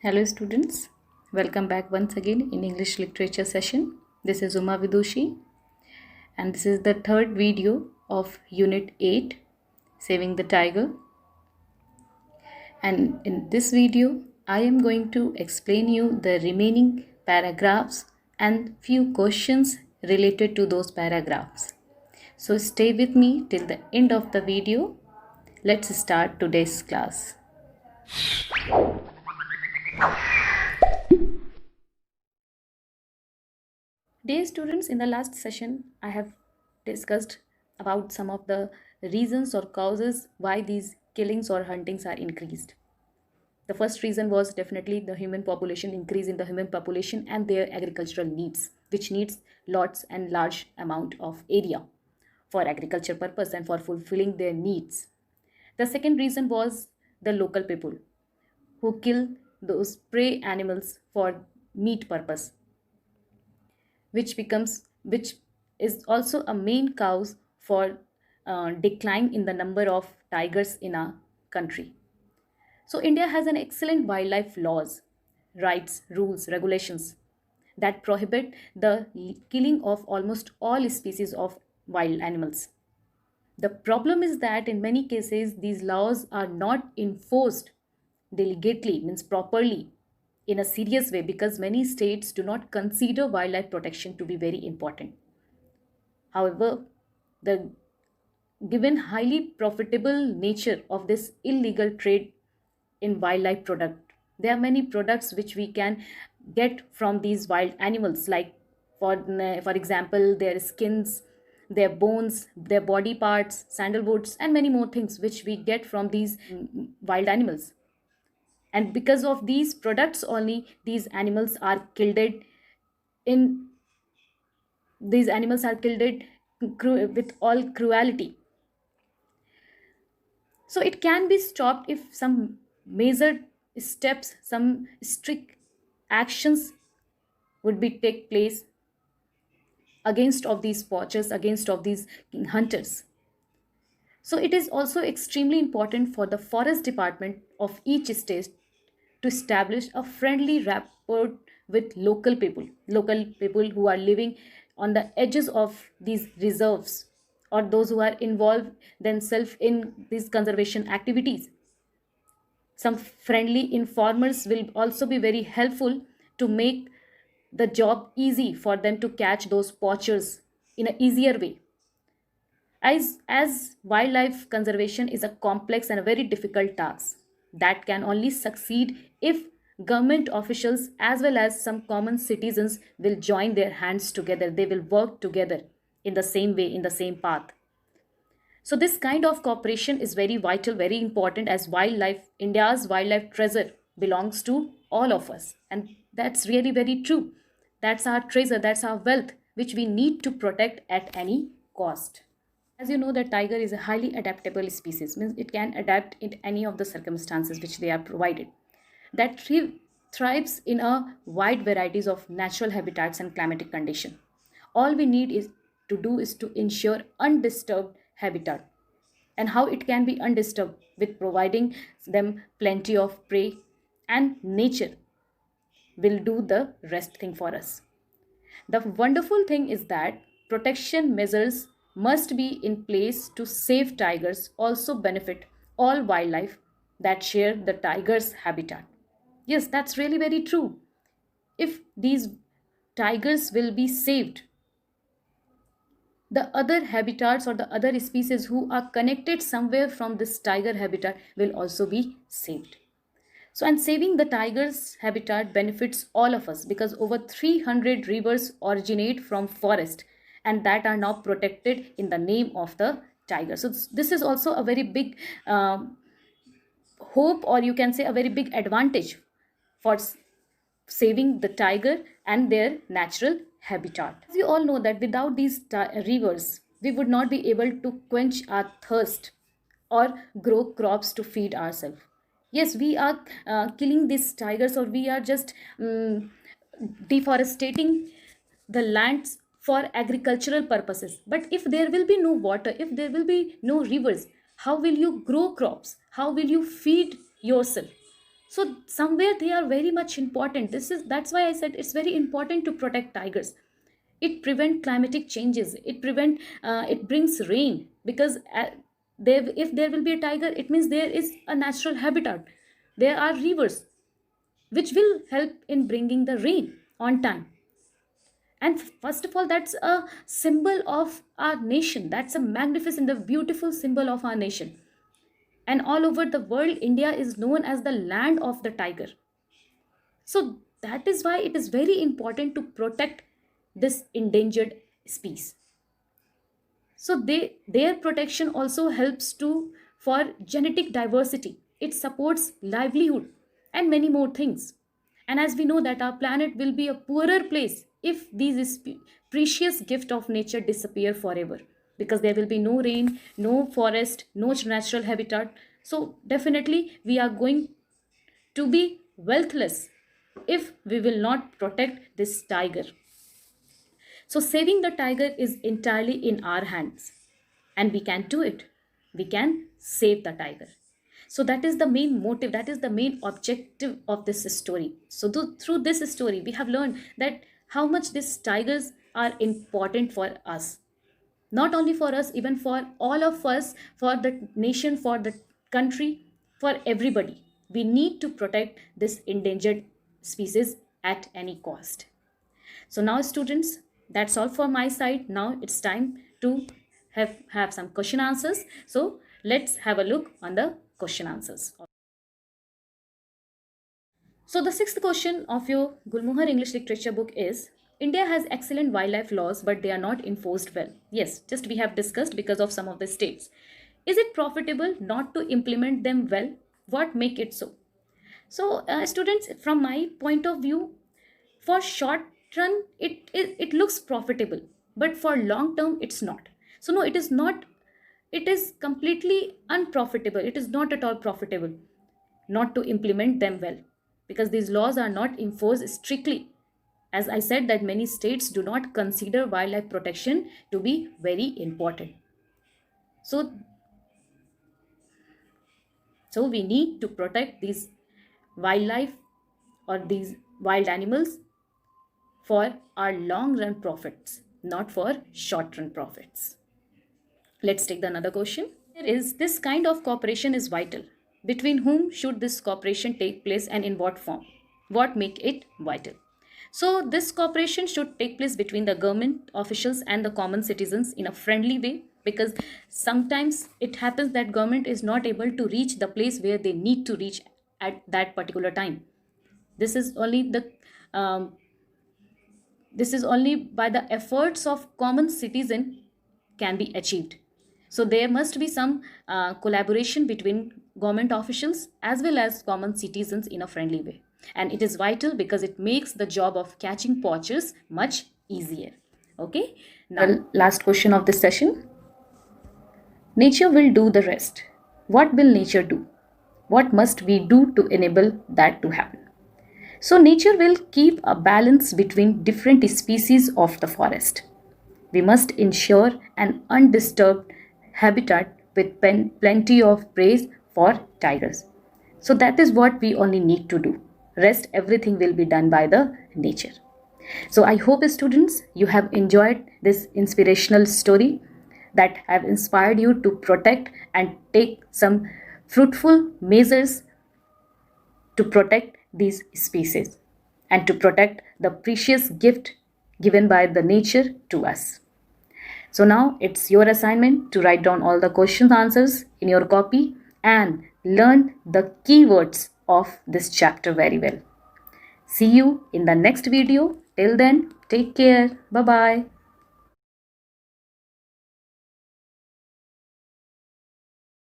Hello students, welcome back once again in English literature session. This is Uma Vidushi and this is the third video of Unit 8, Saving the Tiger. And in this video, I am going to explain you the remaining paragraphs and few questions related to those paragraphs. So stay with me till the end of the video. Let's start today's class. Dear students, in the last session, I have discussed about some of the reasons or causes why these killings or huntings are increased. The first reason was definitely the human population, increase in the human population and their agricultural needs, which needs lots and large amount of area for agriculture purpose and for fulfilling their needs. The second reason was the local people who kill those prey animals for meat purpose, which is also a main cause for decline in the number of tigers in our country. So India has an excellent wildlife laws, rights, rules, regulations that prohibit the killing of almost all species of wild animals. The problem is that in many cases these laws are not enforced deliberately, means properly, in a serious way, because many states do not consider wildlife protection to be very important. However, the given highly profitable nature of this illegal trade in wildlife product, there are many products which we can get from these wild animals, like for example their skins, their bones, their body parts, sandalwoods, and many more things which we get from these wild animals. And because of these products only, in these animals are killed with all cruelty. So it can be stopped if some measured steps, some strict actions would be take place against of these poachers, against of these hunters. So it is also extremely important for the forest department of each state to establish a friendly rapport with local people who are living on the edges of these reserves, or those who are involved themselves in these conservation activities. Some friendly informers will also be very helpful to make the job easy for them to catch those poachers in an easier way. As wildlife conservation is a complex and a very difficult task that can only succeed if government officials as well as some common citizens will join their hands together. They will work together in the same way, in the same path. So this kind of cooperation is very vital, very important, as wildlife, India's wildlife treasure belongs to all of us. And that's really very true. That's our treasure, that's our wealth, which we need to protect at any cost. As you know, the tiger is a highly adaptable species, means it can adapt in any of the circumstances which they are provided. That thrives in a wide varieties of natural habitats and climatic condition. All we need is to ensure undisturbed habitat. And how it can be undisturbed? With providing them plenty of prey, and nature will do the rest thing for us. The wonderful thing is that protection measures must be in place to save tigers, also benefit all wildlife that share the tiger's habitat. Yes, that's really very true. If these tigers will be saved, the other habitats or the other species who are connected somewhere from this tiger habitat will also be saved. So, and saving the tiger's habitat benefits all of us, because over 300 rivers originate from forest and that are now protected in the name of the tiger. So this is also a very big hope, or you can say a very big advantage for saving the tiger and their natural habitat. As you all know that without these rivers, we would not be able to quench our thirst or grow crops to feed ourselves. Yes, we are killing these tigers, or we are just deforestating the lands for agricultural purposes. But if there will be no water, if there will be no rivers, how will you grow crops? How will you feed yourself? So somewhere they are very much important. That's why I said it's very important to protect tigers. It prevent climatic changes, it brings rain, because if there will be a tiger, it means there is a natural habitat, there are rivers which will help in bringing the rain on time. And first of all, that's a symbol of our nation, that's a magnificent, a beautiful symbol of our nation. And all over the world, India is known as the land of the tiger. So that is why it is very important to protect this endangered species. So their protection also helps to for genetic diversity, it supports livelihood and many more things. And as we know that our planet will be a poorer place if these precious gift of nature disappear forever, because there will be no rain, no forest, no natural habitat. So definitely we are going to be wealthless if we will not protect this tiger. So saving the tiger is entirely in our hands, and we can do it. We can save the tiger. So that is the main motive, that is the main objective of this story. So through this story, we have learned that how much these tigers are important for us. Not only for us, even for all of us, for the nation, for the country, for everybody. We need to protect this endangered species at any cost. So now students, that's all for my side. Now it's time to have some question answers. So let's have a look on the question answers. So the sixth question of your Gulmohar English Literature book is, India has excellent wildlife laws, but they are not enforced well. Yes, just we have discussed because of some of the states. Is it profitable not to implement them well? What make it so? So students, from my point of view, for short run it looks profitable, but for long term it's not. So no, it is not, it is completely unprofitable, it is not at all profitable not to implement them well, because these laws are not enforced strictly. As I said that many states do not consider wildlife protection to be very important. So we need to protect these wildlife or these wild animals for our long run profits, not for short run profits. Let's take the another question. Here is, this kind of cooperation is vital. Between whom should this cooperation take place and in what form? What make it vital? So this cooperation should take place between the government officials and the common citizens in a friendly way, because sometimes it happens that government is not able to reach the place where they need to reach at that particular time. This is only the this is only by the efforts of common citizen can be achieved. So there must be some collaboration between government officials as well as common citizens in a friendly way. And it is vital because it makes the job of catching poachers much easier. Okay. Now, last question of this session. Nature will do the rest. What will nature do? What must we do to enable that to happen? So nature will keep a balance between different species of the forest. We must ensure an undisturbed habitat with plenty of prey for tigers. So that is what we only need to do. Rest, everything will be done by the nature. So I hope students, you have enjoyed this inspirational story that have inspired you to protect and take some fruitful measures to protect these species and to protect the precious gift given by the nature to us. So now it's your assignment to write down all the question answers in your copy and learn the keywords of this chapter very well. See you in the next video. Till then, take care. Bye-bye.